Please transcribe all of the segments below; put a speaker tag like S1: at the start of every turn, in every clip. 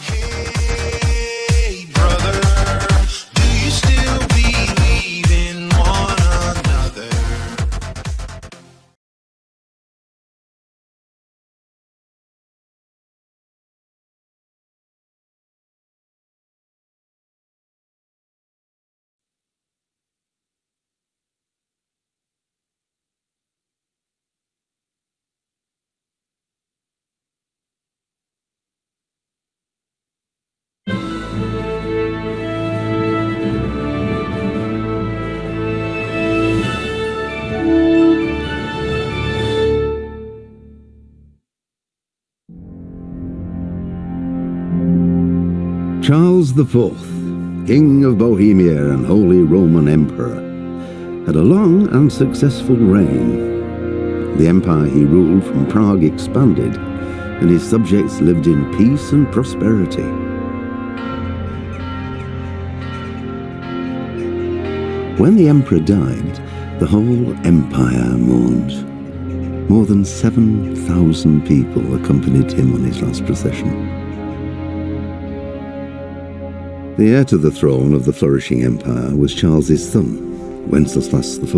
S1: Hey, brother, do you still believe in one another?
S2: Charles IV, King of Bohemia and Holy Roman Emperor, had a long and successful reign. The empire he ruled from Prague expanded, and his subjects lived in peace and prosperity. When the emperor died, the whole empire mourned. More than 7,000 people accompanied him on his last procession. The heir to the throne of the flourishing empire was Charles's son, Wenceslas IV,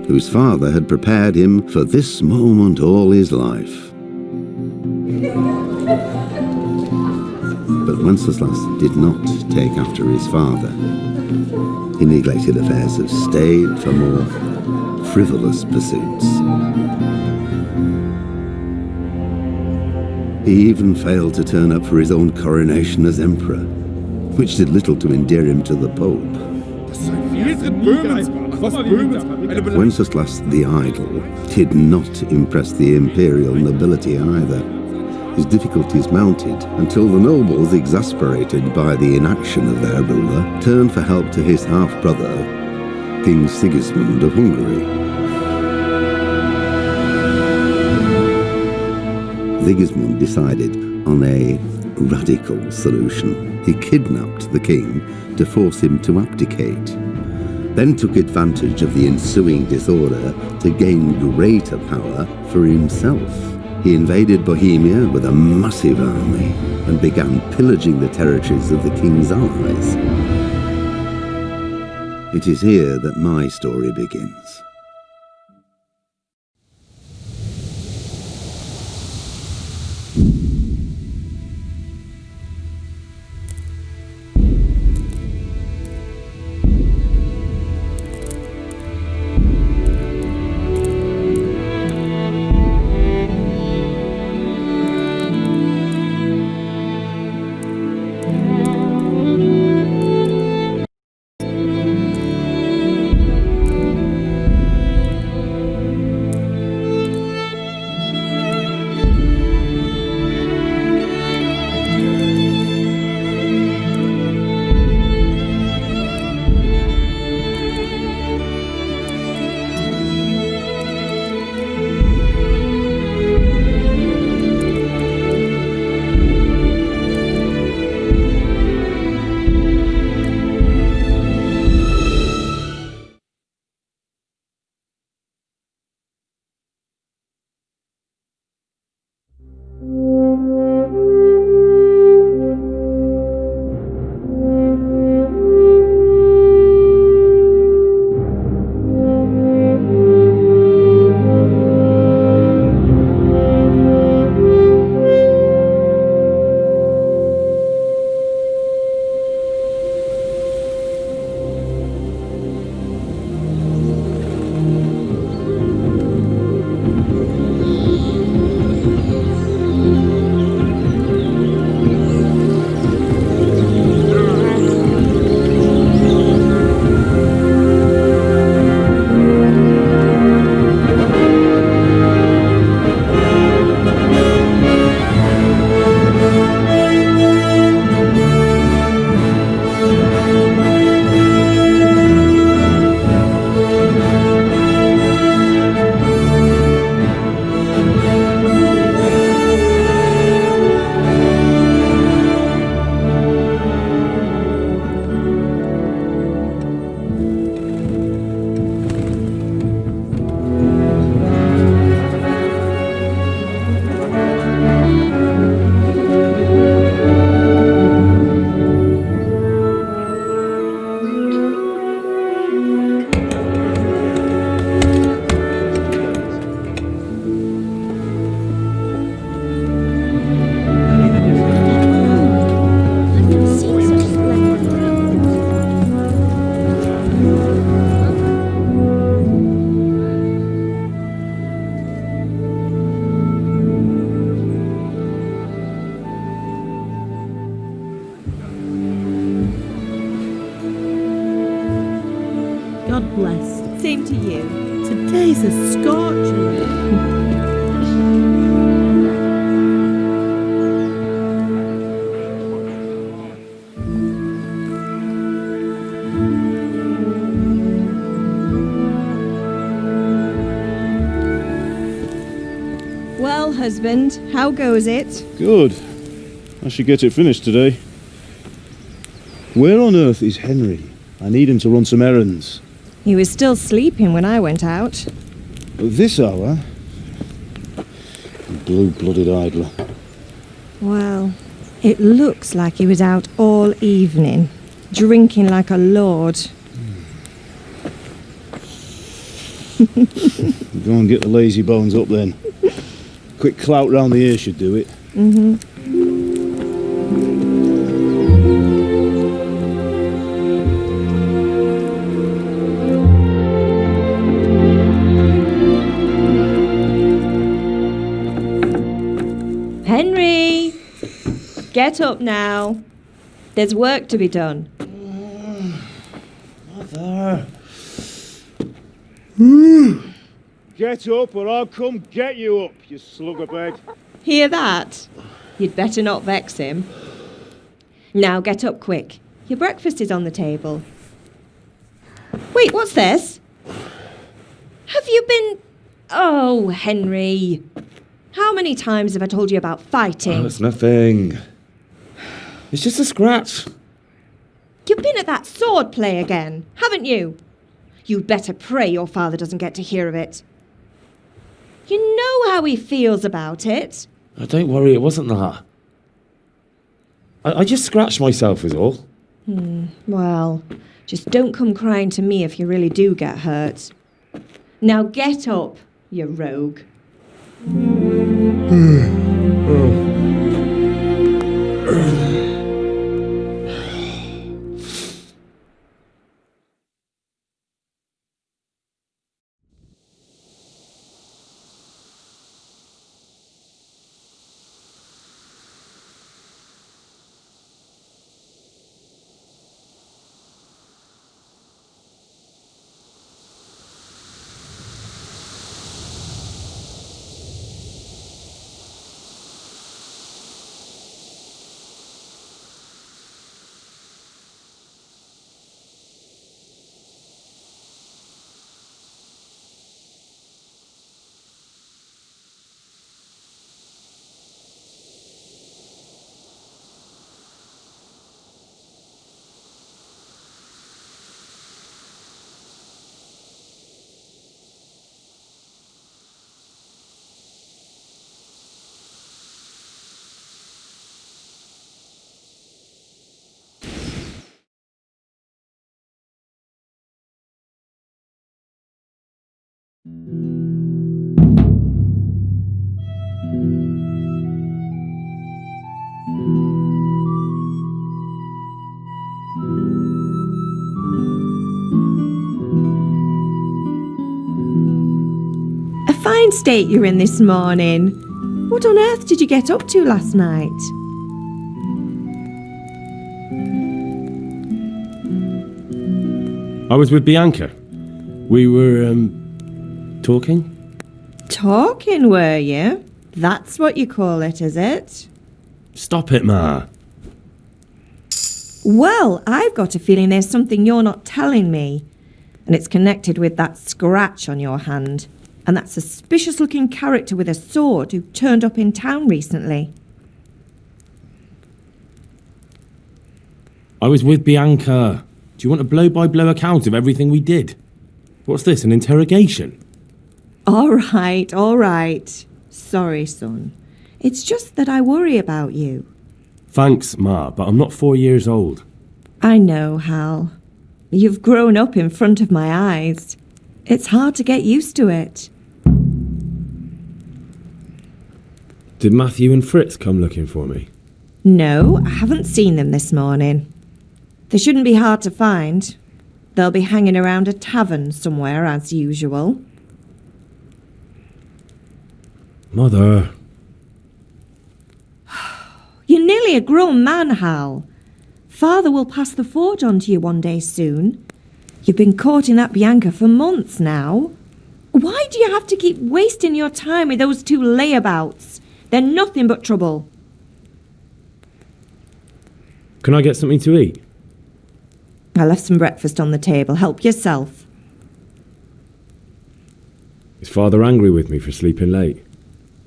S2: whose father had prepared him for this moment all his life. But Wenceslas did not take after his father. He neglected affairs of state for more frivolous pursuits. He even failed to turn up for his own coronation as emperor, which did little to endear him to the Pope. Wenceslas the Idle did not impress the imperial nobility either. His difficulties mounted until the nobles, exasperated by the inaction of their ruler, turned for help to his half-brother, King Sigismund of Hungary. Sigismund decided on a radical solution. He kidnapped the king to force him to abdicate, then took advantage of the ensuing disorder to gain greater power for himself. He invaded Bohemia with a massive army and began pillaging the territories of the king's allies. It is here that my story begins.
S3: blessed.
S4: Same to you.
S3: Today's a scorcher.
S4: Well, husband, how goes it?
S5: Good. I should get it finished today. Where on earth is Henry? I need him to run some errands.
S4: He was still sleeping when I went out.
S5: At this hour? Blue-blooded idler.
S4: Well, it looks like he was out all evening, drinking like a lord.
S5: Go and get the lazy bones up then. Quick clout round the ear should do it.
S4: Henry! Get up now. There's work to be done.
S5: Mother. Get up or I'll come get you up, you slug of bed.
S4: Hear that? You'd better not vex him. Now get up quick. Your breakfast is on the table. Wait, what's this? Have you been... Oh, Henry. How many times have I told you about fighting?
S6: Oh, it's nothing. It's just a scratch.
S4: You've been at that sword play again, haven't you? You'd better pray your father doesn't get to hear of it. You know how he feels about it.
S6: Oh, don't worry, it wasn't that. I just scratched myself is all.
S4: Well, just don't come crying to me if you really do get hurt. Now get up, you rogue. A fine state you're in this morning. What on earth did you get up to last night?
S6: I was with Bianca. We were, talking?
S4: Talking, were you? That's what you call it, is it?
S6: Stop it, Ma.
S4: Well, I've got a feeling there's something you're not telling me. And it's connected with that scratch on your hand. And that suspicious-looking character with a sword who turned up in town recently.
S6: I was with Bianca. Do you want a blow-by-blow account of everything we did? What's this, an interrogation?
S4: All right. Sorry, son. It's just that I worry about you.
S6: Thanks, Ma, but I'm not 4 years old.
S4: I know, Hal. You've grown up in front of my eyes. It's hard to get used to it.
S6: Did Matthew and Fritz come looking for me?
S4: No, I haven't seen them this morning. They shouldn't be hard to find. They'll be hanging around a tavern somewhere as usual.
S6: Mother.
S4: You're nearly a grown man, Hal. Father will pass the forge on to you one day soon. You've been courting that Bianca for months now. Why do you have to keep wasting your time with those two layabouts? They're nothing but trouble.
S6: Can I get something to eat?
S4: I left some breakfast on the table. Help yourself.
S6: Is Father angry with me for sleeping late?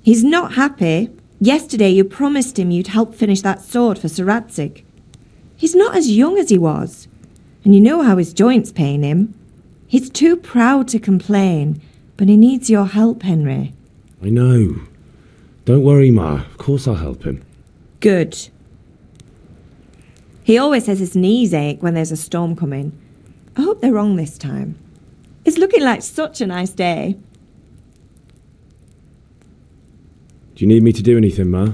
S4: He's not happy. Yesterday you promised him you'd help finish that sword for Sir Radzig. He's not as young as he was, and you know how his joints pain him. He's too proud to complain, but he needs your help, Henry.
S6: I know. Don't worry, Ma. Of course I'll help him.
S4: Good. He always says his knees ache when there's a storm coming. I hope they're wrong this time. It's looking like such a nice day.
S6: Do you need me to do anything, Ma?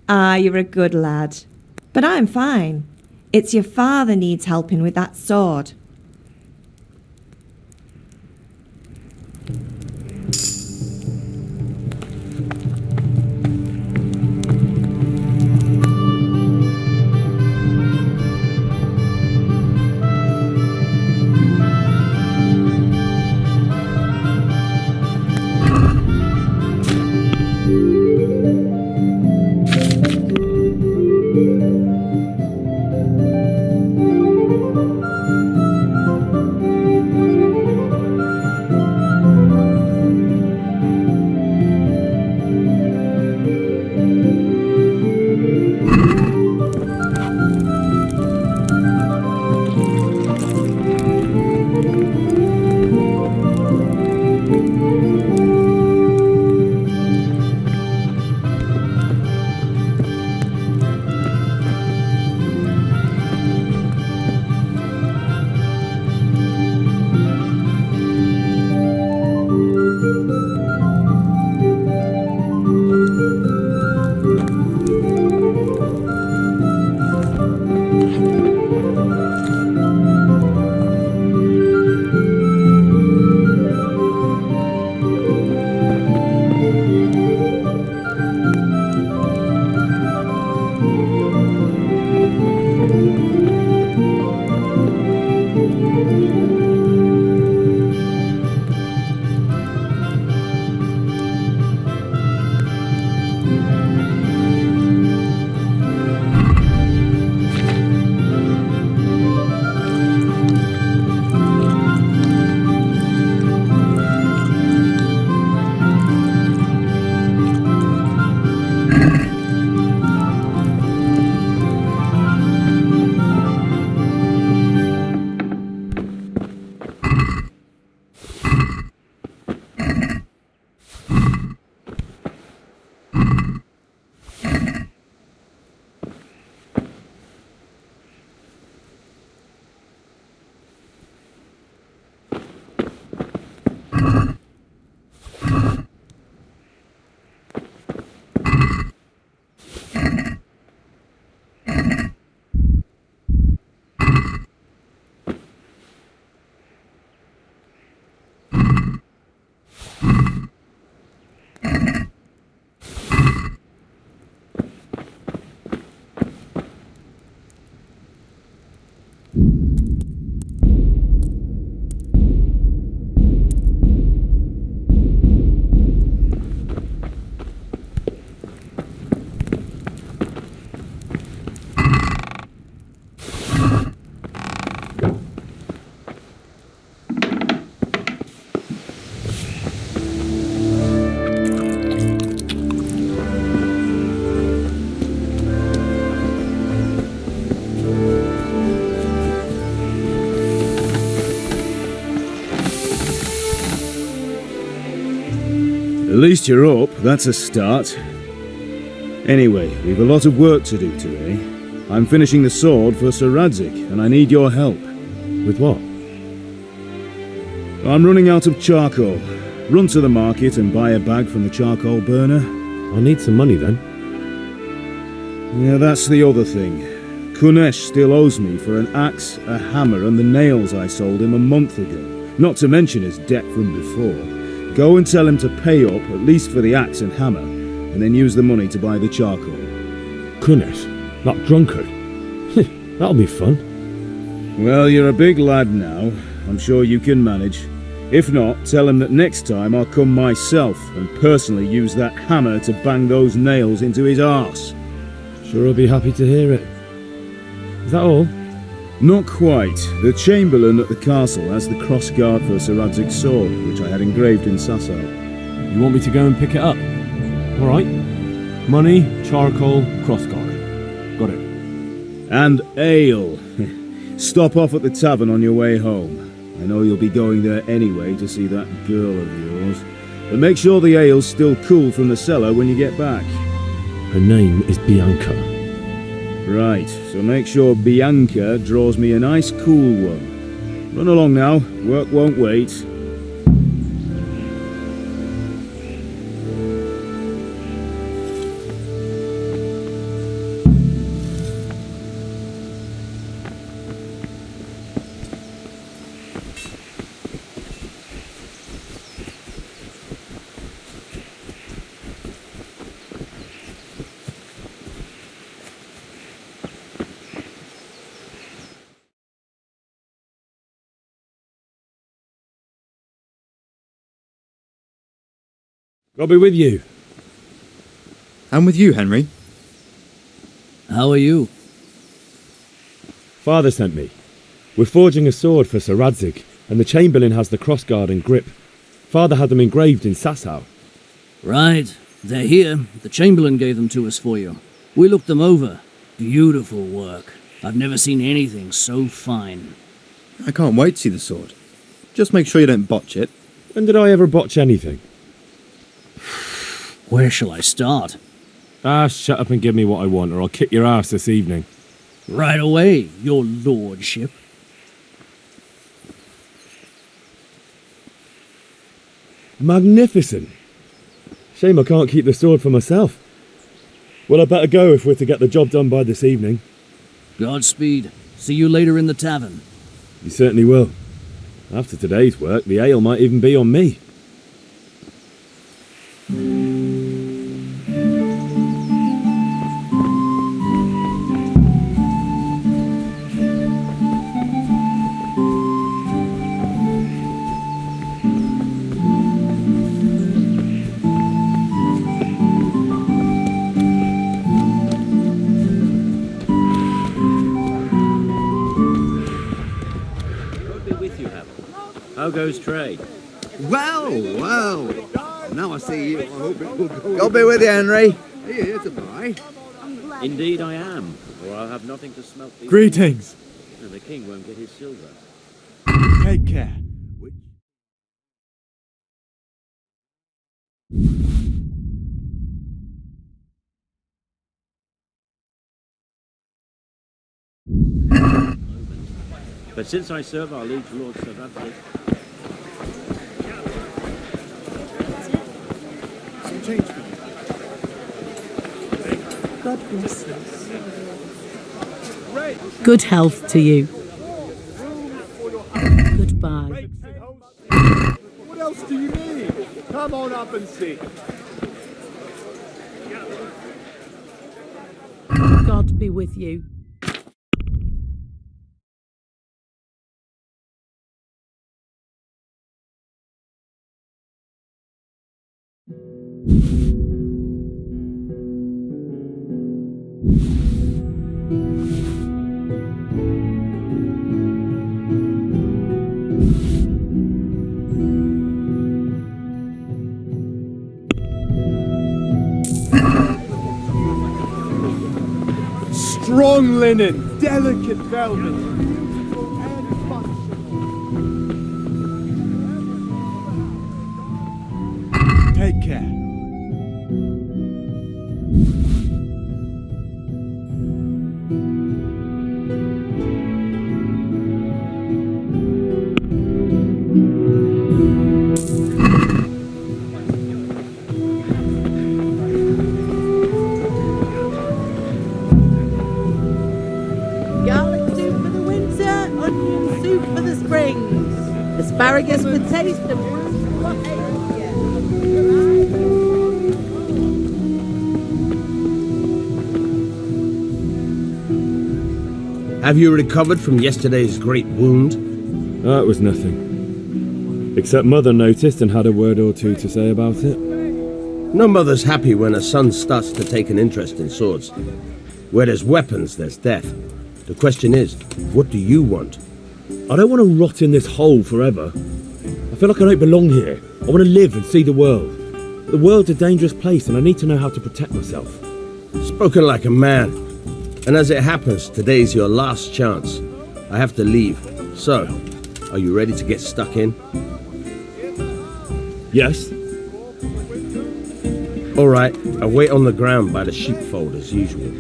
S4: Ah, you're a good lad. But I'm fine. It's your father needs helping with that sword.
S5: At least you're up, that's a start. Anyway, we've a lot of work to do today. I'm finishing the sword for Sir Radzig, and I need your help.
S6: With what?
S5: I'm running out of charcoal. Run to the market and buy a bag from the charcoal burner.
S6: I'll need some money then.
S5: Yeah, that's the other thing. Kunesh still owes me for an axe, a hammer, and the nails I sold him a month ago. Not to mention his debt from before. Go and tell him to pay up, at least for the axe and hammer, and then use the money to buy the charcoal.
S6: Kunesh? That drunkard? That'll be fun.
S5: Well, you're a big lad now. I'm sure you can manage. If not, tell him that next time I'll come myself and personally use that hammer to bang those nails into his arse.
S6: Sure, I'll be happy to hear it. Is that all?
S5: Not quite. The Chamberlain at the castle has the cross guard for Sir Radzig's sword, which I had engraved in Sasau.
S6: You want me to go and pick it up? All right. Money, charcoal, crossguard. Got it.
S5: And ale. Stop off at the tavern on your way home. I know you'll be going there anyway to see that girl of yours. But make sure the ale's still cool from the cellar when you get back.
S6: Her name is Bianca.
S5: Right, so make sure Bianca draws me a nice cool one. Run along now, work won't wait.
S6: I'll be with you.
S7: I'm with you, Henry.
S8: How are you?
S6: Father sent me. We're forging a sword for Sir Radzig, and the Chamberlain has the crossguard and grip. Father had them engraved in Sasau.
S8: Right. They're here. The Chamberlain gave them to us for you. We looked them over. Beautiful work. I've never seen anything so fine.
S7: I can't wait to see the sword. Just make sure you don't botch it.
S6: When did I ever botch anything?
S8: Where shall I start?
S6: Shut up and give me what I want, or I'll kick your ass this evening.
S8: Right away, your lordship.
S6: Magnificent. Shame I can't keep the sword for myself. Well, I better go if we're to get the job done by this evening.
S8: Godspeed. See you later in the tavern.
S6: You certainly will. After today's work, the ale might even be on me.
S9: How goes trade?
S10: Well, now I see you, I hope it will go.
S7: I'll be with you, Henry.
S10: Are you here to buy?
S9: Indeed I am, or I'll have nothing to smelt these.
S5: Greetings.
S9: And the king won't get his silver.
S5: Take care.
S9: But since I serve our liege lord Sir Radzig,
S3: God bless you. Good health to you. Goodbye.
S5: What else do you need? Come on up and see.
S3: God be with you.
S5: Strong linen, delicate velvet. Take care.
S3: Garlic soup for the winter, onion soup for the spring. Asparagus for taste and broom for behaviour.
S11: Have you recovered from yesterday's great wound?
S6: It was nothing. Except Mother noticed and had a word or two to say about it.
S11: No mother's happy when a son starts to take an interest in swords. Where there's weapons, there's death. The question is, what do you want?
S6: I don't want to rot in this hole forever. I feel like I don't belong here. I want to live and see the world. The world's a dangerous place and I need to know how to protect myself.
S11: Spoken like a man. And as it happens, today's your last chance. I have to leave. So, are you ready to get stuck in?
S6: Yes.
S11: All right, I'll wait on the ground by the sheepfold as usual.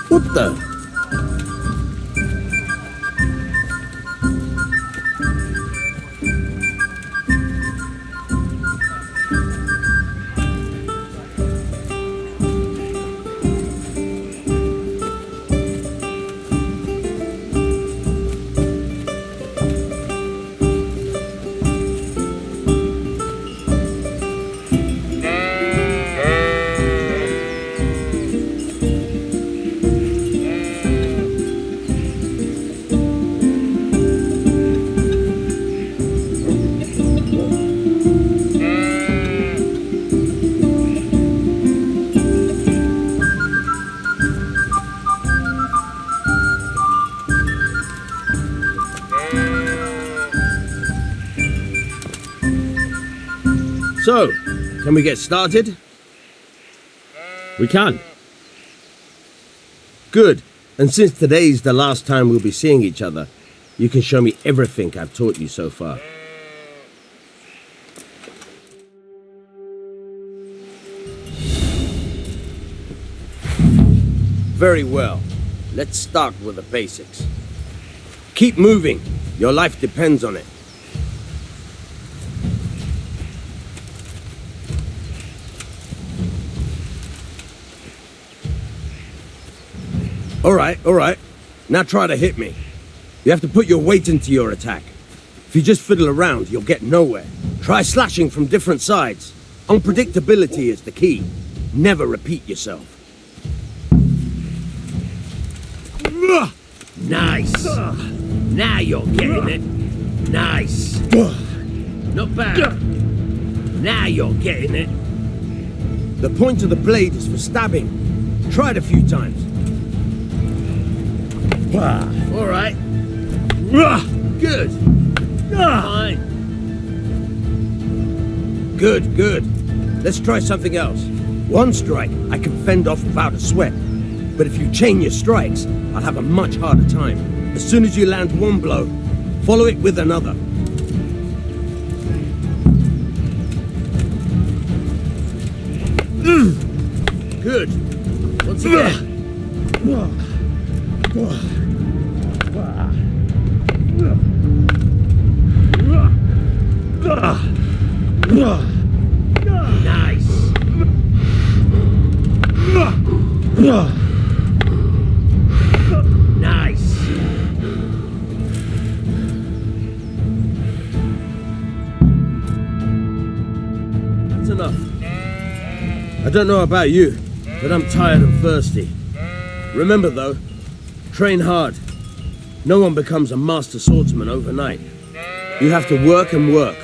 S11: What the? So, can we get started?
S6: We can.
S11: Good. And since today's the last time we'll be seeing each other, you can show me everything I've taught you so far. Very well. Let's start with the basics. Keep moving. Your life depends on it. All right. Now try to hit me. You have to put your weight into your attack. If you just fiddle around, you'll get nowhere. Try slashing from different sides. Unpredictability is the key. Never repeat yourself. Nice. Now you're getting it. Nice. Not bad. Now you're getting it. The point of the blade is for stabbing. Try it a few times. All right. Good. Fine. Good. Let's try something else. One strike I can fend off without a sweat. But if you chain your strikes, I'll have a much harder time. As soon as you land one blow, follow it with another. Good. Once again. Nice. Nice. That's enough. I don't know about you, but I'm tired and thirsty. Remember though, train hard. No one becomes a master swordsman overnight. You have to work and work.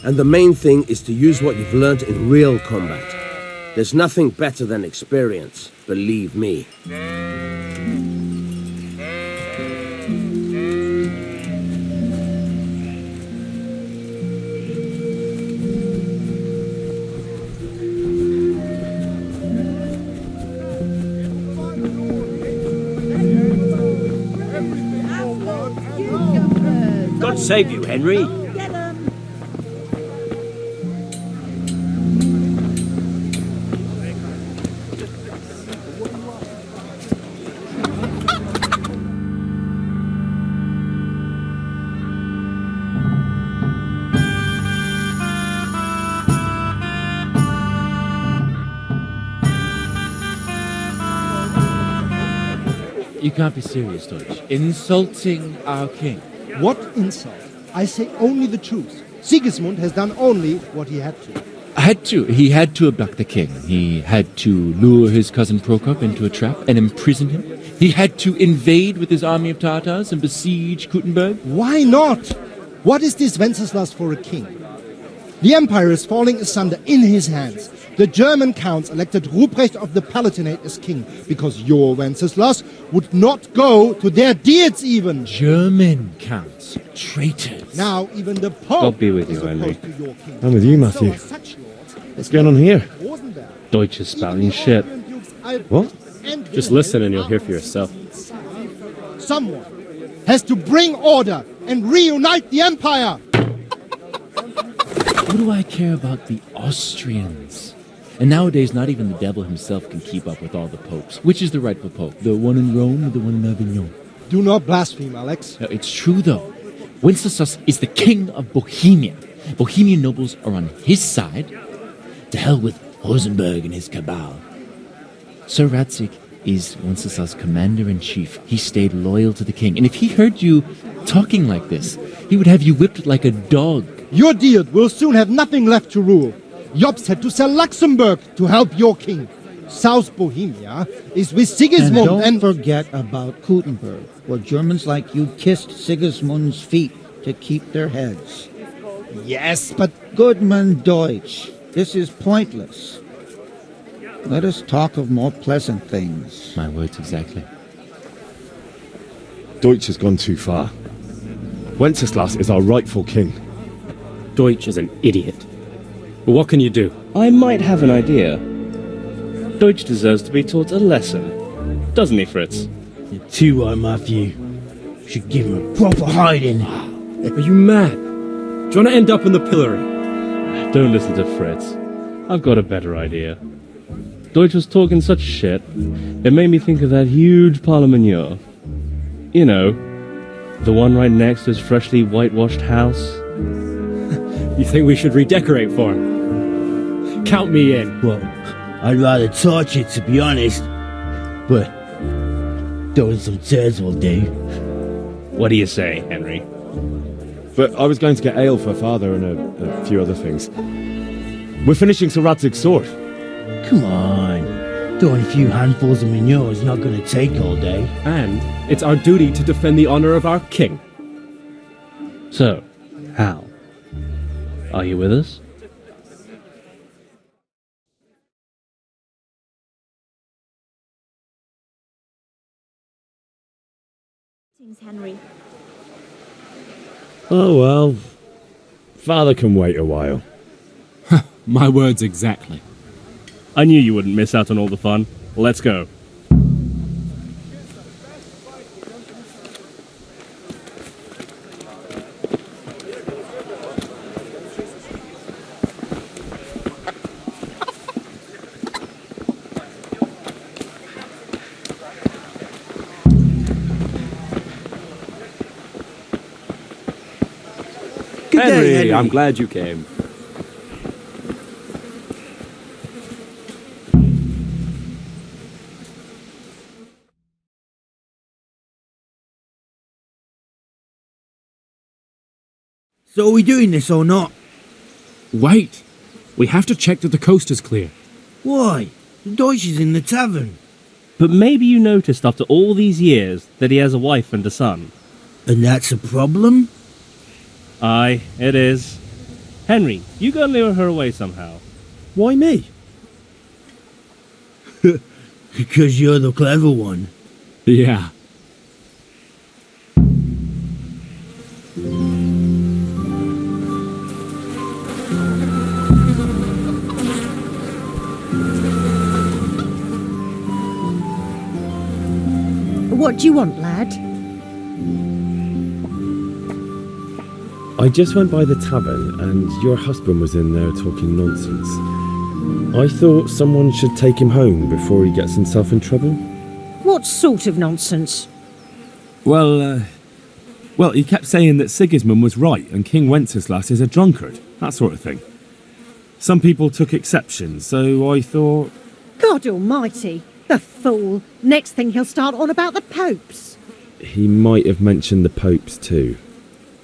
S11: And the main thing is to use what you've learned in real combat. There's nothing better than experience, believe me.
S9: God save you, Henry.
S12: You can't be serious, Deutsch. Insulting our king.
S13: What insult? I say only the truth. Sigismund has done only what he had to.
S12: He had to abduct the king. He had to lure his cousin Prokop into a trap and imprison him. He had to invade with his army of Tatars and besiege Kuttenberg.
S13: Why not? What is this Wenceslas for a king? The empire is falling asunder in his hands. The German counts elected Ruprecht of the Palatinate as king because your Wenceslas would not go to their deeds even.
S12: German counts. Traitors.
S13: Now even the Pope
S5: God be with you,
S13: is
S5: Henry.
S13: opposed to your king.
S5: I'm with you, Matthew.
S13: So are such lords
S5: What's going on here?
S13: Rosenberg,
S5: Deutsch is spouting shit. What?
S13: and
S5: Just
S13: Wilhelm
S5: listen and you'll hear for yourself.
S13: Someone has to bring order and reunite the empire.
S12: What do I care about the Austrians? And nowadays, not even the devil himself can keep up with all the popes. Which is the rightful pope? The one in Rome or the one in Avignon?
S13: Do not blaspheme, Alex.
S12: No, it's true, though. Wenceslas is the king of Bohemia. Bohemian nobles are on his side. To hell with Rosenberg and his cabal. Sir Radzig is Wenceslas' commander-in-chief. He stayed loyal to the king. And if he heard you talking like this, he would have you whipped like a dog.
S13: Your deed will soon have nothing left to rule. Jobst had to sell Luxembourg to help your king. South Bohemia is with Sigismund
S14: and don't forget about Kuttenberg, where Germans like you kissed Sigismund's feet to keep their heads.
S13: Yes, but...
S14: Goodman Deutsch, this is pointless. Let us talk of more pleasant things.
S12: My words exactly.
S5: Deutsch has gone too far. Wenceslas is our rightful king.
S15: Deutsch is an idiot. But what can you do?
S16: I might have an idea. Deutsch deserves to be taught a lesson. Doesn't he, Fritz?
S6: You're too right, Matthew. Should give him a proper hiding.
S15: Are you mad? Do you want to end up in the pillory?
S16: Don't listen to Fritz. I've got a better idea. Deutsch was talking such shit, it made me think of that huge parliament. You know, the one right next to his freshly whitewashed house.
S15: You think we should redecorate for him? Count me in.
S6: Well, I'd rather torch it, to be honest. But throwing some tears will do.
S16: What do you say, Henry?
S5: But I was going to get ale for father and a few other things. We're finishing Sir Radzig's sword.
S6: Come on. Throwing a few handfuls of manure is not going to take all day.
S15: And it's our duty to defend the honor of our king.
S16: So, Hal, are you with us?
S17: Henry.
S5: Oh well. Father can wait a while.
S15: My words exactly.
S16: I knew you wouldn't miss out on all the fun. Let's go.
S15: Henry, I'm glad you came.
S6: So are we doing this or not?
S15: Wait! We have to check that the coast is clear.
S6: Why? The Deutsch is in the tavern.
S16: But maybe you noticed after all these years that he has a wife and a son.
S6: And that's a problem?
S16: Aye, it is. Henry, you go and lure her away somehow.
S15: Why me?
S6: Because you're the clever one.
S15: Yeah.
S4: What do you want, lad?
S5: I just went by the tavern and your husband was in there talking nonsense. I thought someone should take him home before he gets himself in trouble.
S4: What sort of nonsense?
S15: Well, he kept saying that Sigismund was right and King Wenceslas is a drunkard, that sort of thing. Some people took exception, so I thought...
S4: God almighty!
S18: The fool. Next thing he'll start on about the popes.
S15: He might have mentioned the popes too.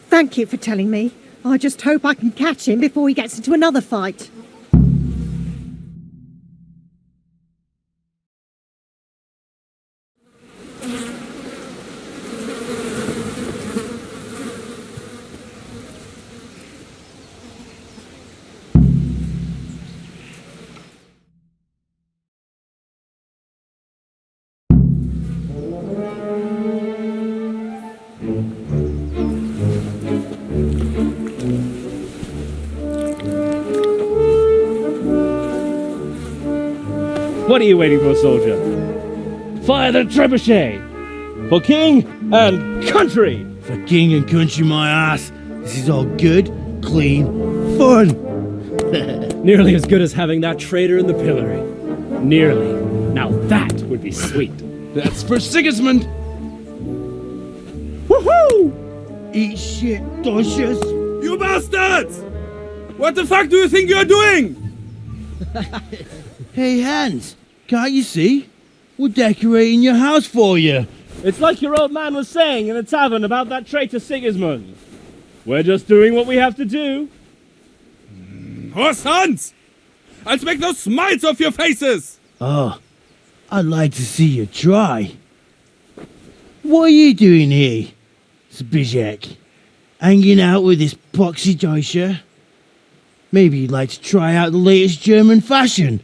S18: Thank you for telling me. I just hope I can catch him before he gets into another fight.
S16: What are you waiting for, soldier? Fire the trebuchet! For king and country!
S19: For king and country, my ass. This is all good, clean, fun.
S20: Nearly as good as having that traitor in the pillory. Nearly. Now that would be sweet.
S19: That's for Sigismund. Woohoo! Eat shit, Docious.
S15: You bastards! What the fuck do you think you're doing?
S19: Hey, Hans, can't you see? We're decorating your house for you.
S16: It's like your old man was saying in the tavern about that traitor Sigismund. We're just doing what we have to do.
S15: Horse Hans! I'll make those smiles off your faces!
S19: Oh, I'd like to see you try. What are you doing here, Zbigniew? Hanging out with this poxy Deutscher? Maybe you'd like to try out the latest German fashion.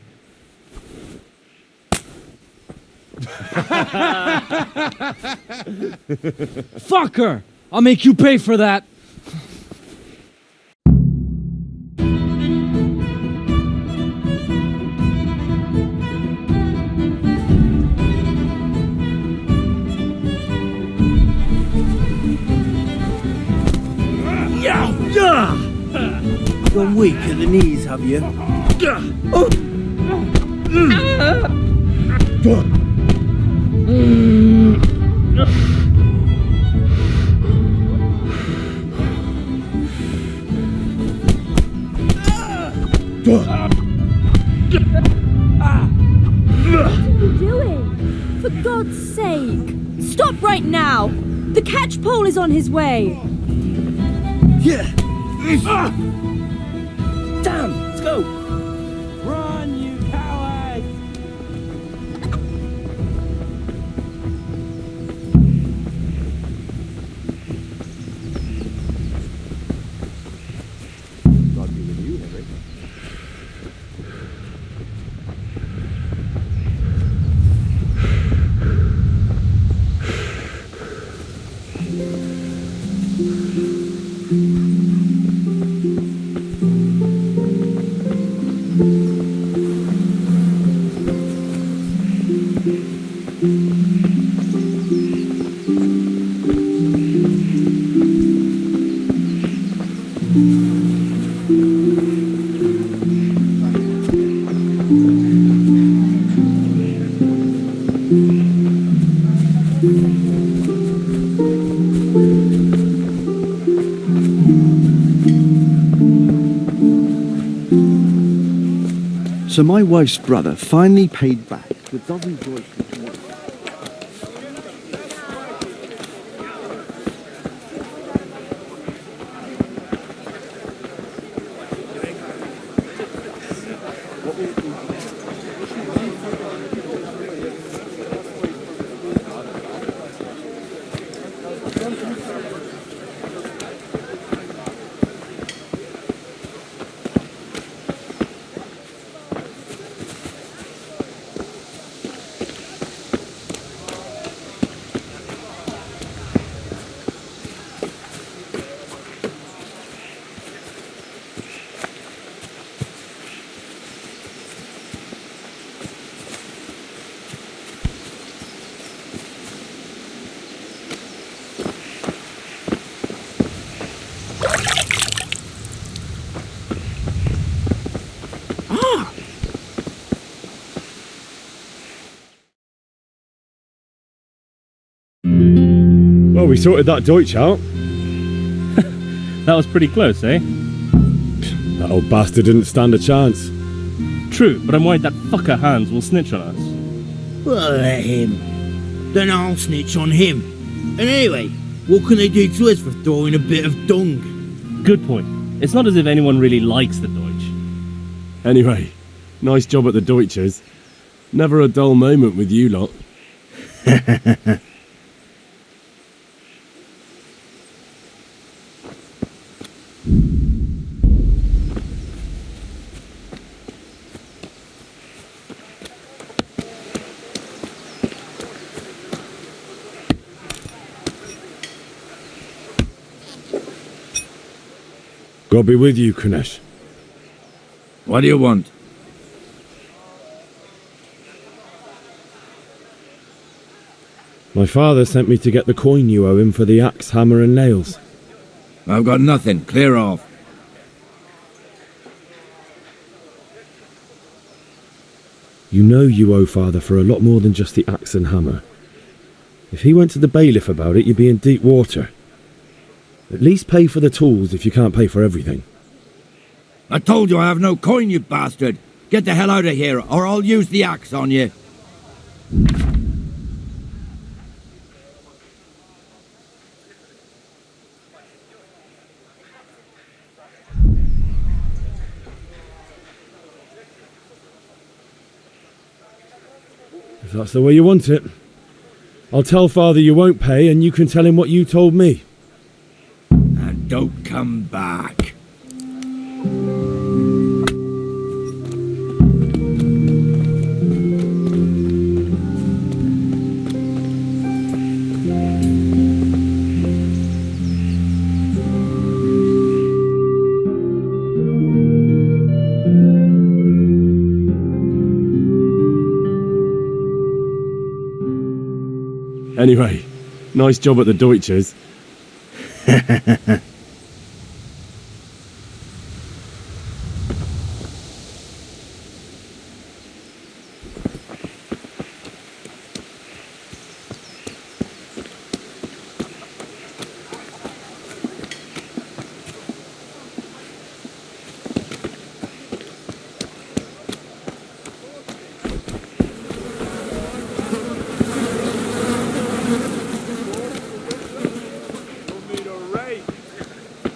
S20: Fucker! I'll make you pay for that.
S19: Gone weak at the knees, have you?
S17: What are you doing? For God's sake! Stop right now! The catch pole is on his way!
S19: Yeah!
S20: Damn! Let's go! Run, you cowards!
S6: God be with you, Henry.
S10: So my wife's brother finally paid back the dozen Deutschen.
S15: Well, we sorted that Deutsch out.
S16: That was pretty close, eh?
S15: That old bastard didn't stand a chance.
S16: True, but I'm worried that fucker Hans will snitch on us.
S19: Well, let him. Then I'll snitch on him. And anyway, what can they do to us for throwing a bit of dung?
S15: Good point. It's not as if anyone really likes the Deutsch. Anyway, nice job at the Deutschers. Never a dull moment with you lot.
S5: God be with you, Kunesh.
S10: What do you want?
S5: My father sent me to get the coin you owe him for the axe, hammer and nails.
S10: I've got nothing. Clear off.
S5: You know you owe father for a lot more than just the axe and hammer. If he went to the bailiff about it, you'd be in deep water. At least pay for the tools if you can't pay for everything.
S10: I told you I have no coin, you bastard. Get the hell out of here, or I'll use the axe on you.
S5: If that's the way you want it. I'll tell father you won't pay, and you can tell him what you told me.
S10: And don't come back.
S15: Anyway, nice job at the Deutschers.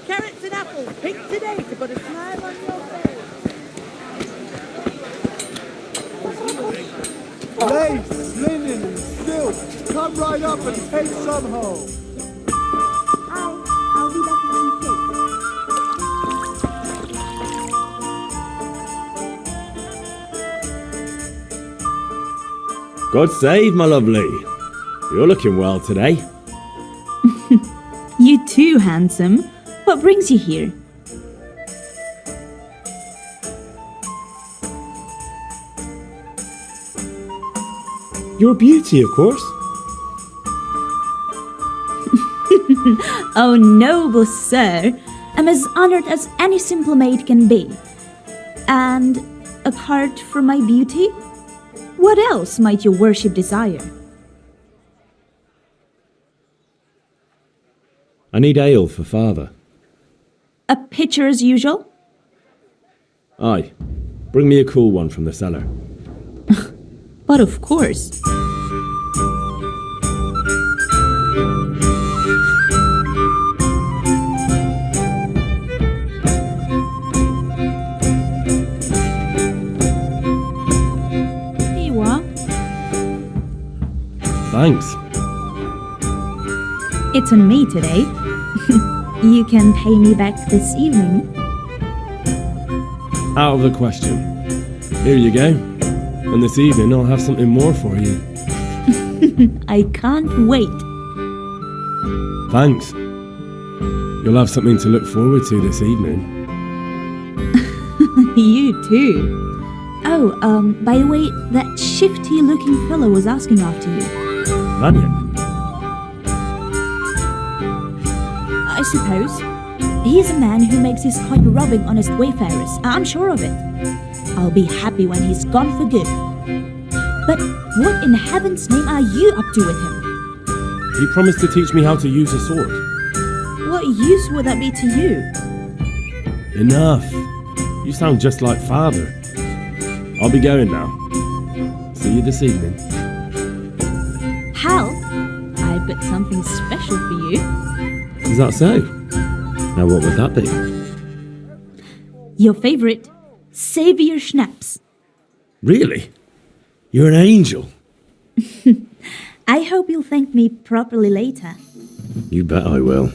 S3: Carrots and apples, picked today to put a smile on your face.
S21: Lace, linen, and silk. Come right up and take some home.
S17: I'll be back in a few
S5: God save, my lovely. You're looking well today.
S22: You too, handsome. What brings you here?
S5: You're a beauty, of course.
S22: Oh, noble sir. I'm as honored as any simple maid can be. And apart from my beauty, what else might your worship desire?
S5: I need ale for father.
S22: A pitcher as usual?
S5: Aye. Bring me a cool one from the cellar.
S22: But of course. Here you are.
S15: Thanks.
S22: It's on me today. You can pay me back this evening.
S15: Out of the question. Here you go. And this evening I'll have something more for you.
S22: I can't wait.
S15: Thanks. You'll have something to look forward to this evening.
S22: You too. Oh, by the way, that shifty-looking fellow was asking after you.
S5: Vanya?
S22: I suppose. He's a man who makes his coin robbing honest wayfarers. I'm sure of it. I'll be happy when he's gone for good. But what in heaven's name are you up to with him?
S15: He promised to teach me how to use a sword.
S22: What use would that be to you?
S15: Enough. You sound just like father. I'll be going now. See you this evening.
S22: Hal, I've got something special for you.
S6: Is that so? Now what would that be?
S22: Your favorite, Savior Schnapps.
S6: Really? You're an angel.
S22: I hope you'll thank me properly later.
S6: You bet I will.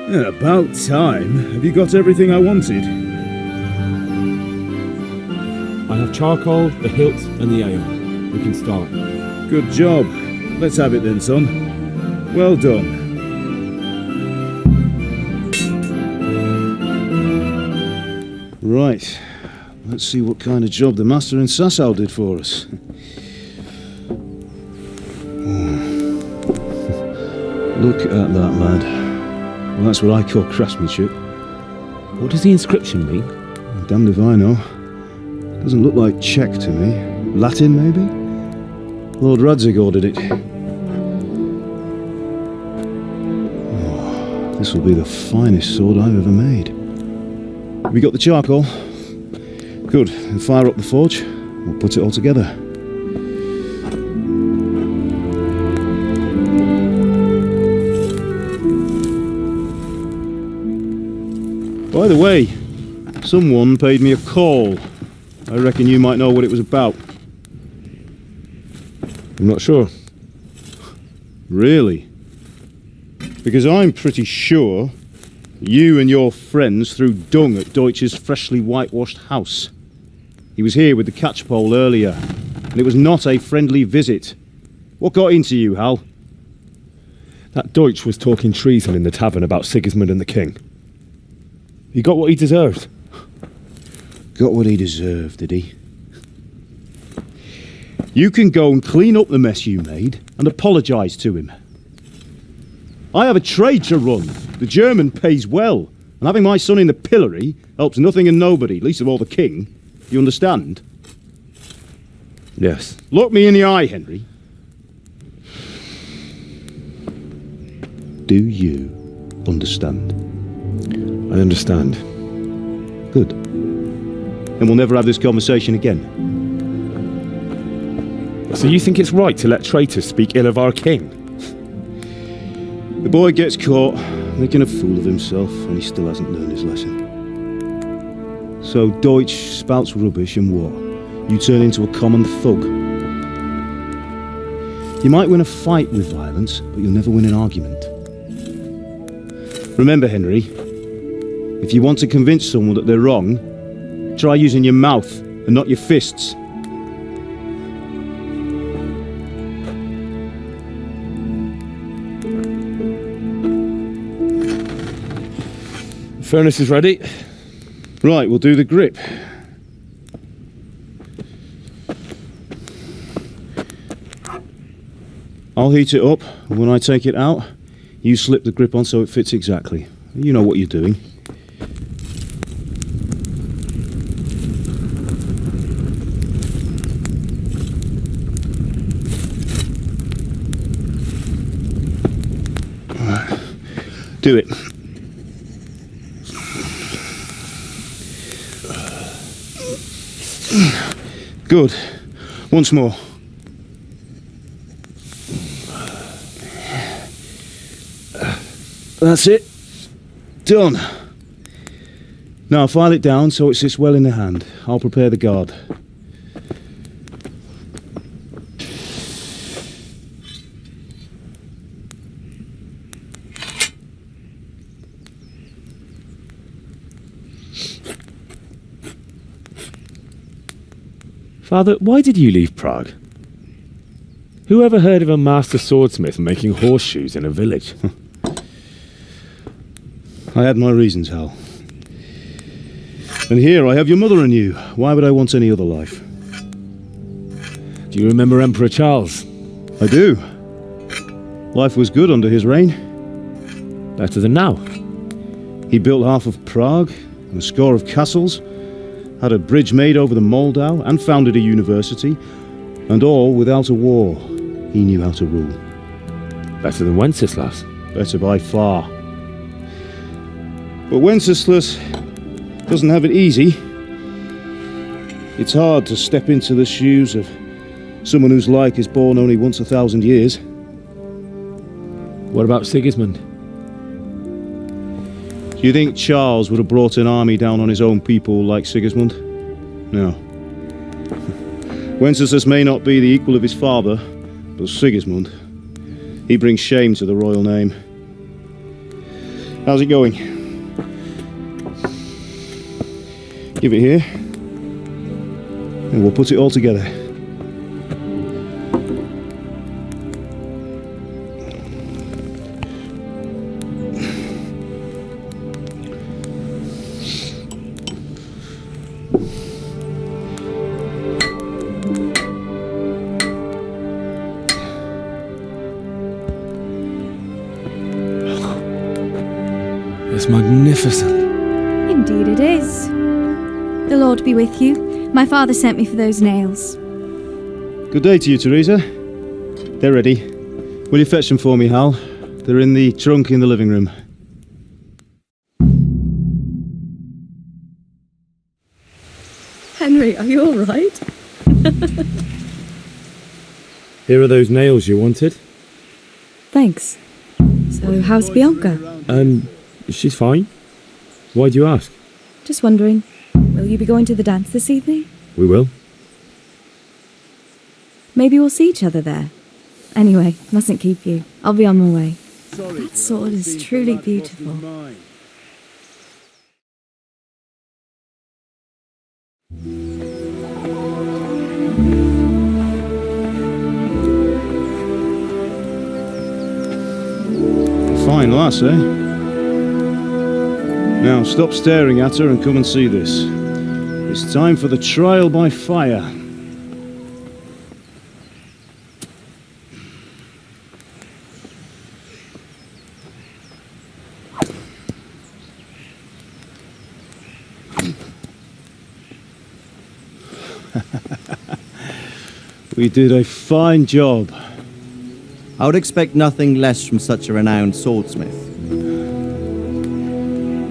S5: Yeah, about time. Have you got everything I wanted?
S6: I have charcoal, the hilt, and the ale. We can start.
S5: Good job. Let's have it then, son. Well done. Right. Let's see what kind of job the master in Sasau did for us. Look at that, lad. Well, that's what I call craftsmanship.
S6: What does the inscription mean?
S5: Damned if I know. Doesn't look like Czech to me. Latin, maybe? Lord Radzig ordered it. Oh, this will be the finest sword I've ever made. Have you got the charcoal? Good. Then fire up the forge. We'll put it all together. By the way, someone paid me a call. I reckon you might know what it was about.
S6: I'm not sure.
S5: Really? Because I'm pretty sure you and your friends threw dung at Deutsch's freshly whitewashed house. He was here with the catchpole earlier, and it was not a friendly visit. What got into you, Hal?
S6: That Deutsch was talking treason in the tavern about Sigismund and the king. He got what he deserved.
S5: Got what he deserved, did he? You can go and clean up the mess you made and apologise to him. I have a trade to run. The German pays well, and having my son in the pillory helps nothing and nobody, least of all the king. You understand?
S6: Yes.
S5: Look me in the eye, Henry. Do you understand?
S6: I understand.
S5: Good. Then we'll never have this conversation again.
S6: So you think it's right to let traitors speak ill of our king?
S5: The boy gets caught making a fool of himself, and he still hasn't learned his lesson. So Deutsch spouts rubbish, and what? You turn into a common thug. You might win a fight with violence, but you'll never win an argument. Remember, Henry, if you want to convince someone that they're wrong, try using your mouth and not your fists.
S6: The furnace is ready.
S5: Right, we'll do the grip. I'll heat it up, and when I take it out, you slip the grip on so it fits exactly. You know what you're doing. Do it. Good. Once more. That's it. Done. Now file it down so it sits well in the hand. I'll prepare the guard.
S6: Father, why did you leave Prague? Who ever heard of a master swordsmith making horseshoes in a village?
S5: I had my reasons, Hal. And here I have your mother and you. Why would I want any other life?
S6: Do you remember Emperor Charles?
S5: I do. Life was good under his reign.
S6: Better than now.
S5: He built half of Prague and a score of castles, had a bridge made over the Moldau, and founded a university, and all without a war. He knew how to rule.
S6: Better than Wenceslas.
S5: Better by far. But Wenceslas doesn't have it easy. It's hard to step into the shoes of someone whose like is born only once 1,000 years.
S6: What about Sigismund?
S5: Do you think Charles would have brought an army down on his own people like Sigismund? No. Wenceslas may not be the equal of his father, but Sigismund, he brings shame to the royal name. How's it going? Give it here, and we'll put it all together.
S6: It's magnificent.
S1: Indeed it is. The Lord be with you. My father sent me for those nails.
S5: Good day to you, Teresa. They're ready. Will you fetch them for me, Hal? They're in the trunk in the living room.
S2: Henry, are you all right?
S6: Here are those nails you wanted.
S2: Thanks. So, how's Bianca?
S6: She's fine. Why do you ask?
S2: Just wondering, will you be going to the dance this evening?
S6: We will.
S2: Maybe we'll see each other there. Anyway, mustn't keep you. I'll be on my way. That sword is truly beautiful.
S5: Fine lass, eh? Now stop staring at her and come and see this. It's time for the trial by fire. We did a fine job.
S7: I would expect nothing less from such a renowned swordsmith.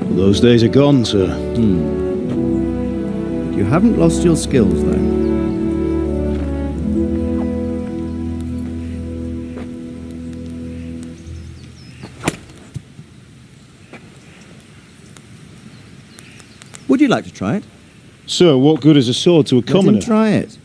S5: Well, those days are gone, sir.
S7: You haven't lost your skills, though. Would you like to try it?
S5: Sir, what good is a sword to a commoner?
S7: Let him try it.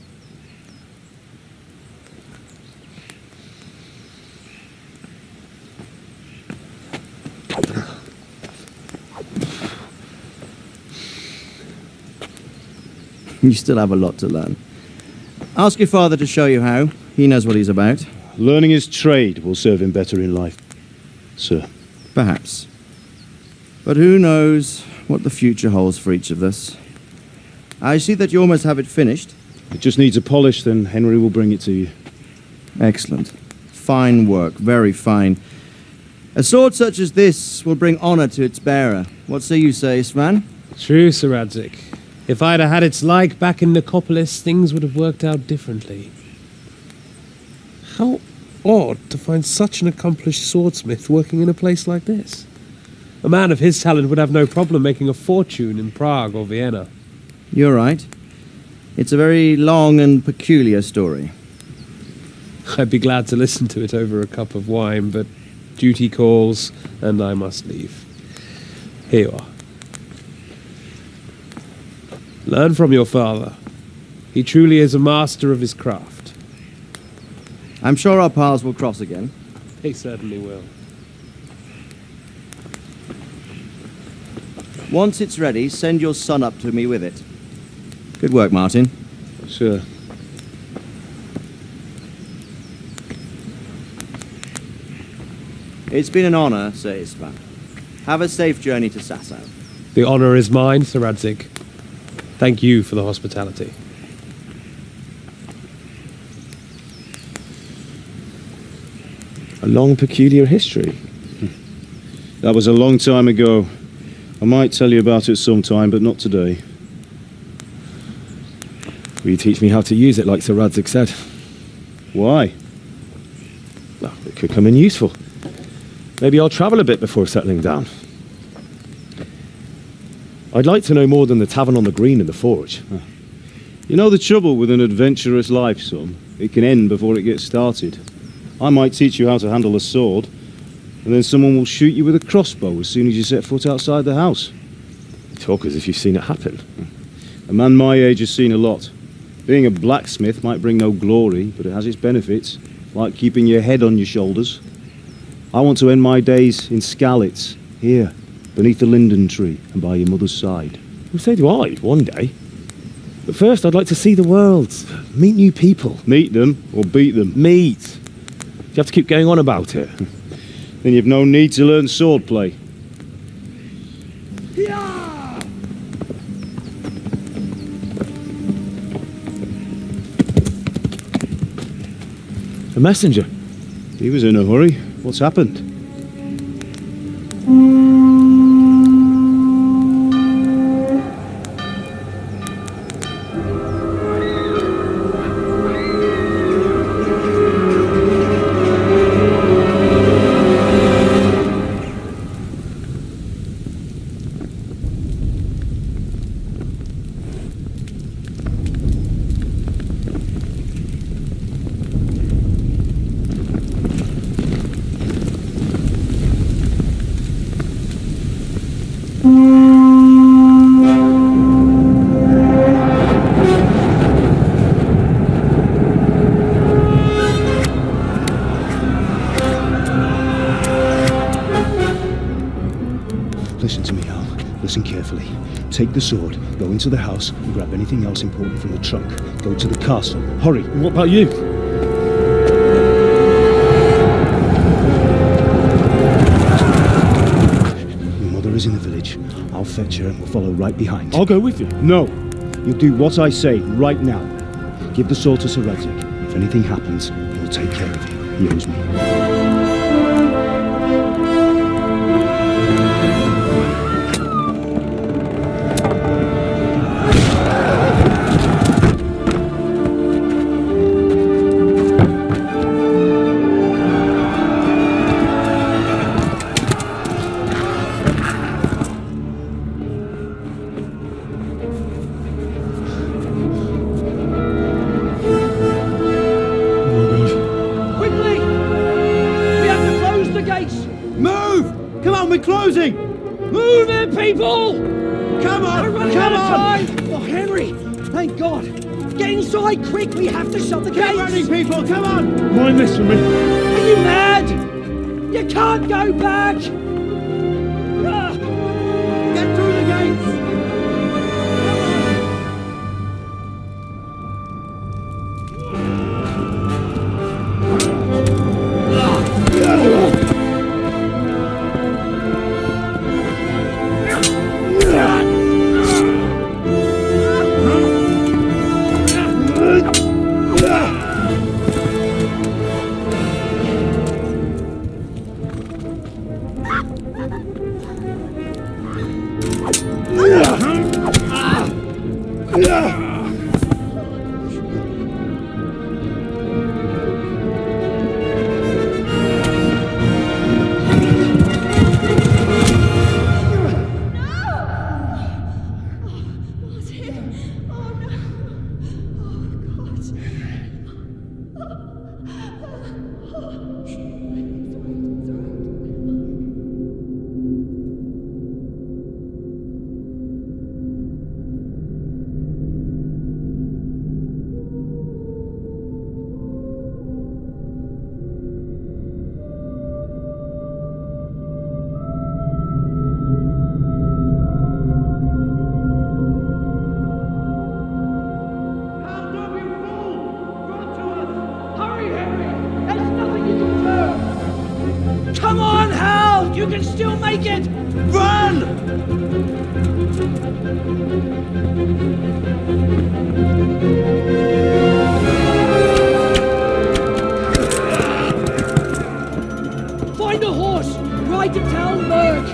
S7: You still have a lot to learn. Ask your father to show you how. He knows what he's about.
S5: Learning his trade will serve him better in life, sir.
S7: Perhaps. But who knows what the future holds for each of us. I see that you almost have it finished.
S5: It just needs a polish, then Henry will bring it to you.
S7: Excellent. Fine work, very fine. A sword such as this will bring honor to its bearer. What say you, Svan?
S20: True, Sir Radzik. If I'd had its like back in Nicopolis, things would have worked out differently. How odd to find such an accomplished swordsmith working in a place like this. A man of his talent would have no problem making a fortune in Prague or Vienna.
S7: You're right. It's a very long and peculiar story.
S20: I'd be glad to listen to it over a cup of wine, but duty calls, and I must leave. Here you are. Learn from your father. He truly is a master of his craft.
S7: I'm sure our paths will cross again.
S20: They certainly will.
S7: Once it's ready, send your son up to me with it. Good work, Martin.
S5: Sir.
S7: It's been an honor, Sir Isvan. Have a safe journey to Sasau.
S20: The honour is mine, Sir Radzig. Thank you for the hospitality. A long, peculiar history.
S5: That was a long time ago. I might tell you about it sometime, but not today.
S20: Will you teach me how to use it like Sir Radzig said?
S5: Why?
S20: Well, it could come in useful. Maybe I'll travel a bit before settling down. I'd like to know more than the tavern on the green and the forge.
S5: You know the trouble with an adventurous life, son? It can end before it gets started. I might teach you how to handle a sword, and then someone will shoot you with a crossbow as soon as you set foot outside the house.
S20: You talk as if you've seen it happen.
S5: A man my age has seen a lot. Being a blacksmith might bring no glory, but it has its benefits, like keeping your head on your shoulders. I want to end my days in Skalitz, here, beneath the linden tree and by your mother's side.
S20: Well, so do I, one day. But first, I'd like to see the world, meet new people.
S5: Meet them or beat them?
S20: Meet. You have to keep going on about it.
S5: Then you've no need to learn swordplay.
S20: A messenger.
S5: He was in a hurry. What's happened? Listen to me, Al. Listen carefully. Take the sword, go into the house, and grab anything else important from the trunk. Go to the castle. Hurry.
S20: What about you?
S5: Your mother is in the village. I'll fetch her and we'll follow right behind.
S20: I'll go with you.
S5: No. You'll do what I say right now. Give the sword to Sir Radzig. If anything happens, he'll take care of you. He owes me.
S10: Move it, people!
S21: Come on!
S10: We're running
S21: Come
S10: out of
S21: on!
S10: time! Oh, Henry! Thank God! Get inside, quick! We have to shut the gates!
S21: Get ready, people! Come on!
S20: Mind this for me.
S10: Are you mad? You can't go back!
S21: Get through the gates! it! Run!
S8: Find a horse! Ride to town, Lurk!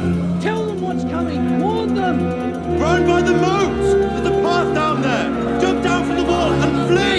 S8: Tell them what's coming! Warn them!
S21: Run by the moats! There's a path down there! Jump down from the wall and flee!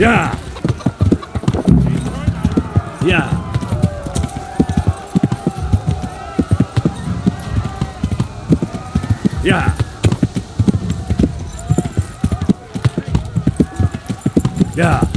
S6: Yeah. Yeah. Yeah. Yeah.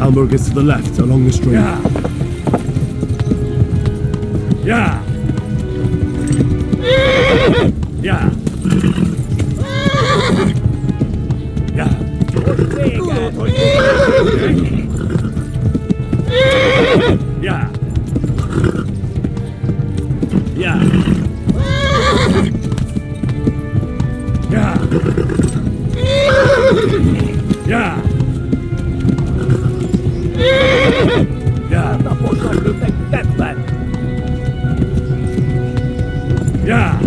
S20: Hamburg is to the left, along the street.
S6: Yeah. Yeah. Yeah. Yeah. Yeah. Yeah. Yeah. Yeah. Yeah. Yeah. Yeah. Ja.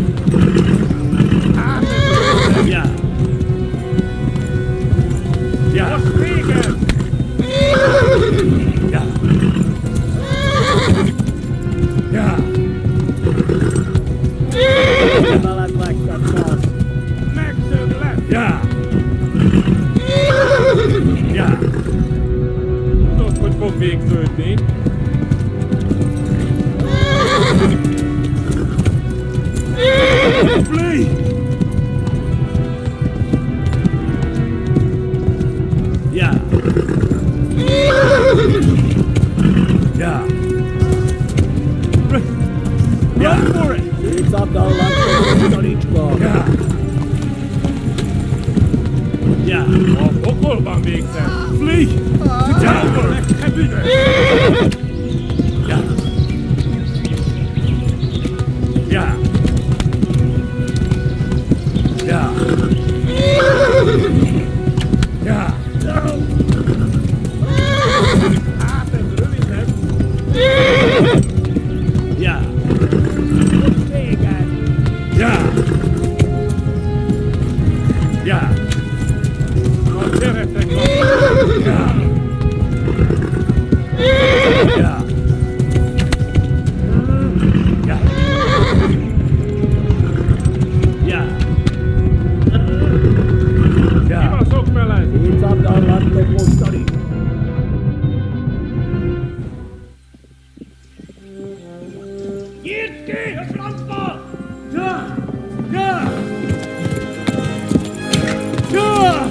S6: Ja. Ja. Ja. Ja. Nog wat voor week zo het niet. Flee! Ja. Ja. Run for it! It's up the line on each block. Ja. Ja. Ook wel van week zijn. Flee! Ja. Ja. Ja. Ja. Ja. Ja. Ja. Ja. Ja. Ja. Ja. Ja. Die was ook wel uit. Iets aan de land met ons study. Hier, het landbouw! Ja! Ja! Ja!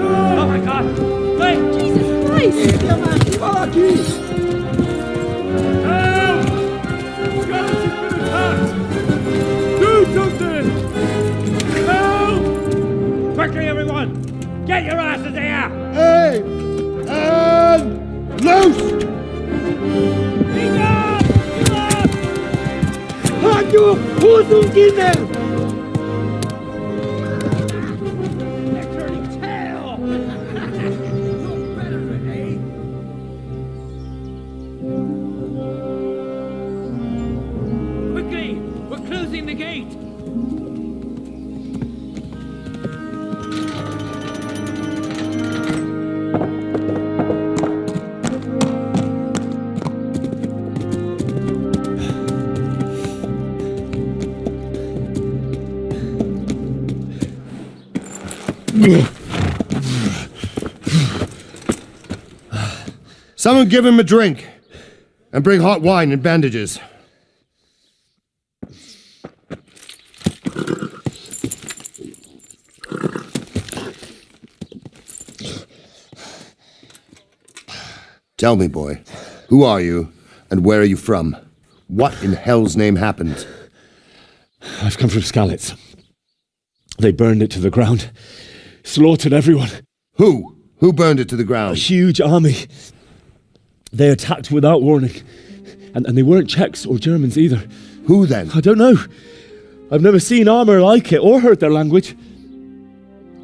S6: Oh my God! Wait! Jesus Christ! Help! Skeleton's been attacked! Do something! Help! Quickly, everyone! Get your asses here!
S21: Hey! And loose!
S19: Halt you! Who's in there?
S8: Quickly! We're closing the gate!
S21: Someone give him a drink. And bring hot wine and bandages. Tell me, boy, who are you and where are you from? What in hell's name happened?
S6: I've come from Skalitz. They burned it to the ground. Slaughtered everyone.
S21: Who? Who burned it to the ground?
S6: A huge army. They attacked without warning. And they weren't Czechs or Germans either.
S21: Who then?
S6: I don't know. I've never seen armor like it or heard their language.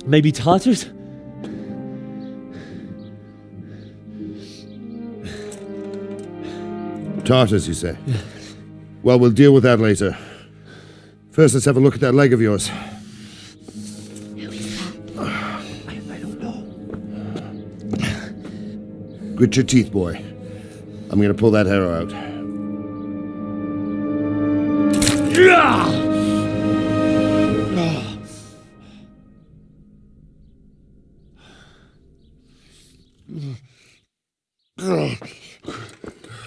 S6: Maybe Tatars?
S21: Tartars, you say? Yeah. Well, we'll deal with that later. First, let's have a look at that leg of yours.
S8: Who is that? I don't know.
S21: Grit your teeth, boy. I'm gonna pull that arrow out.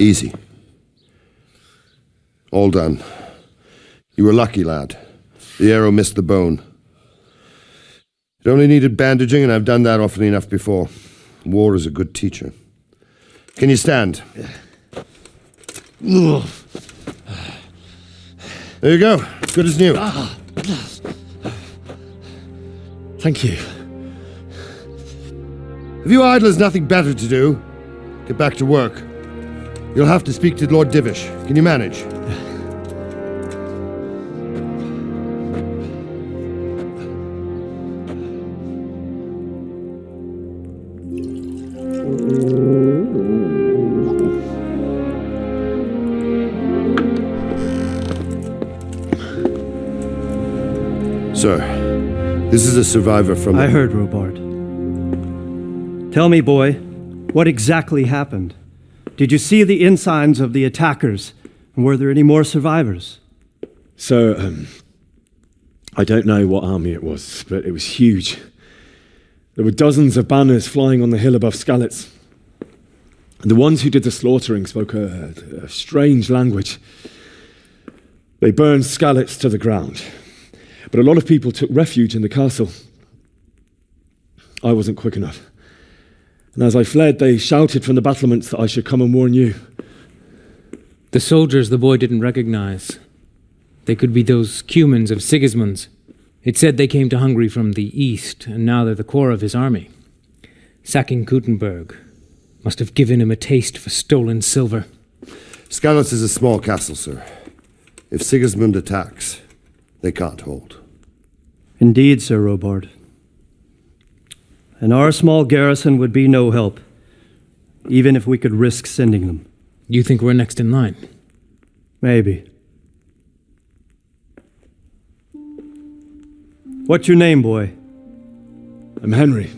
S21: Easy. All done. You were lucky, lad. The arrow missed the bone. It It only needed bandaging, and I've done that often enough before. War is a good teacher. Can you stand? There you go. Good as new.
S6: Thank you.
S21: Have you idlers nothing better to do? Get back to work. You'll have to speak to Lord Divish. Can you manage? Sir, this is a survivor from...
S9: I heard, Robard. Tell me, boy, what exactly happened? Did you see the ensigns of the attackers? And were there any more survivors?
S6: So, I don't know what army it was, but it was huge. There were dozens of banners flying on the hill above Skalitz. And the ones who did the slaughtering spoke a strange language. They burned Skalitz to the ground. But a lot of people took refuge in the castle. I wasn't quick enough. And as I fled, they shouted from the battlements that I should come and warn you.
S11: The soldiers the boy didn't recognize. They could be those Cumans of Sigismund's. It said they came to Hungary from the east, and now they're the core of his army. Sacking Kuttenberg must have given him a taste for stolen silver.
S21: Skalitz is a small castle, sir. If Sigismund attacks, they can't hold.
S9: Indeed, Sir Robard. And our small garrison would be no help, even if we could risk sending them.
S11: You think we're next in line?
S9: Maybe. What's your name, boy?
S6: I'm Henry,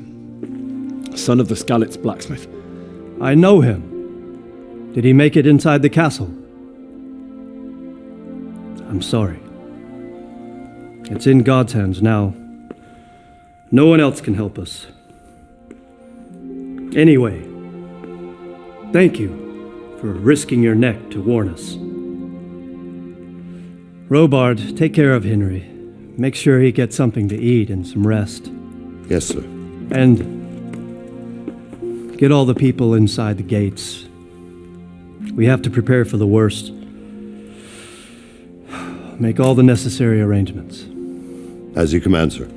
S6: son of the Skalitz blacksmith.
S9: I know him. Did he make it inside the castle? I'm sorry. It's in God's hands now. No one else can help us. Anyway, thank you for risking your neck to warn us. Robard, take care of Henry. Make sure he gets something to eat and some rest.
S21: Yes, sir.
S9: And get all the people inside the gates. We have to prepare for the worst. Make all the necessary arrangements.
S21: As you command, sir.